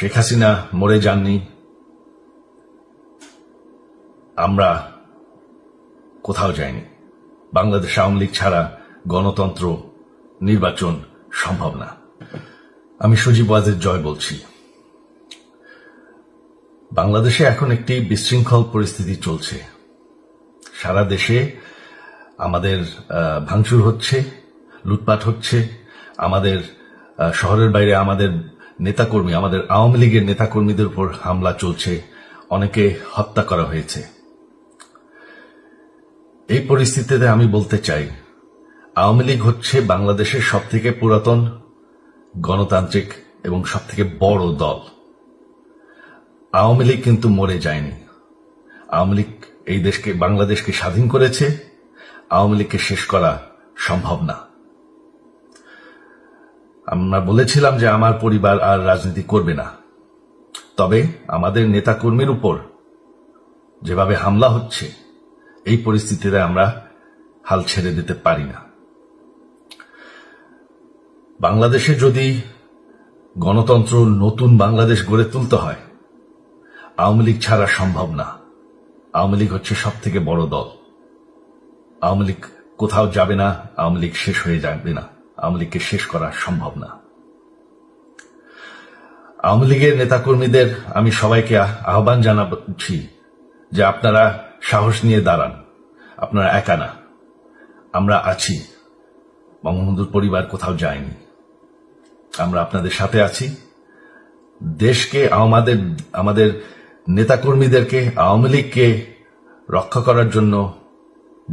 শেখ হাসিনা মরে যাননি, আমরা কোথাও যাইনি। বাংলাদেশ আওয়ামী লীগ ছাড়া গণতন্ত্র, নির্বাচন সম্ভব না। আমি সজীব ওয়াজেদ জয় বলছি। বাংলাদেশে এখন একটি বিশৃঙ্খল পরিস্থিতি চলছে। সারা দেশে আমাদের ভাঙচুর হচ্ছে, লুটপাট হচ্ছে, আমাদের শহরের বাইরে আমাদের নেতাকর্মী, আমাদের আওয়ামী লীগের নেতাকর্মীদের উপর হামলা চলছে, অনেকে হত্যা করা হয়েছে। এই পরিস্থিতিতে আমি বলতে চাই, আওয়ামী লীগ হচ্ছে বাংলাদেশের সবথেকে পুরাতন গণতান্ত্রিক এবং সবথেকে বড় দল। আওয়ামী লীগ কিন্তু মরে যায়নি। আওয়ামী লীগ এই দেশকে, বাংলাদেশকে স্বাধীন করেছে। আওয়ামী লীগকে শেষ করা সম্ভব না। আমরা বলেছিলাম যে আমার পরিবার আর রাজনীতি করবে না, তবে আমাদের নেতাকর্মীর উপর যেভাবে হামলা হচ্ছে, এই পরিস্থিতিতে আমরা হাল ছেড়ে দিতে পারি না। বাংলাদেশে যদি গণতন্ত্র, নতুন বাংলাদেশ গড়ে তুলতে হয়, আওয়ামী লীগ ছাড়া সম্ভব না। আওয়ামী লীগ হচ্ছে সব থেকে বড় দল। আওয়ামী লীগ কোথাও যাবে না, আওয়ামী লীগ শেষ হয়ে যাবে না। আওয়ামী লীগকে শেষ করা সম্ভব না। আওয়ামী লীগের নেতাকর্মীদের আমি সবাইকে আহ্বান জানাচ্ছি যে আপনারা সাহস নিয়ে দাঁড়ান। আপনারা একা না, আমরা আছি। বঙ্গবন্ধুর পরিবার কোথাও যায়নি, আমরা আপনাদের সাথে আছি। দেশকে, আমাদের নেতাকর্মীদেরকে, আওয়ামী লীগকে রক্ষা করার জন্য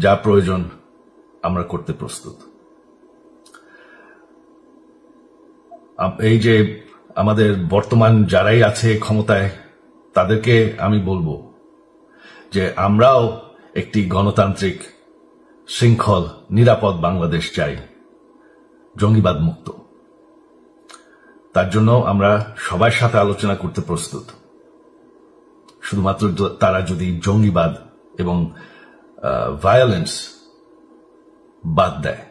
যা প্রয়োজন আমরা করতে প্রস্তুত। এই যে আমাদের বর্তমান যারাই আছে ক্ষমতায়, তাদেরকে আমি বলবো যে আমরাও একটি গণতান্ত্রিক, শৃঙ্খল, নিরাপদ বাংলাদেশ চাই, জঙ্গিবাদ মুক্ত। তার জন্য আমরা সবার সাথে আলোচনা করতে প্রস্তুত, শুধুমাত্র তারা যদি জঙ্গিবাদ এবং ভায়োলেন্স বাদ দেয়।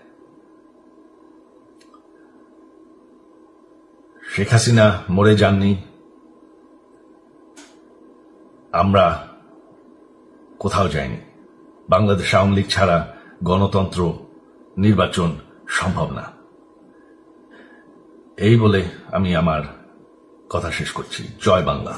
শেখ হাসিনা মরে যাননি, আমরা কোথাও যাইনি। বাংলাদেশ আওয়ামী লীগ ছাড়া গণতন্ত্র, নির্বাচন সম্ভব না। এই বলে আমি আমার কথা শেষ করছি। জয় বাংলা।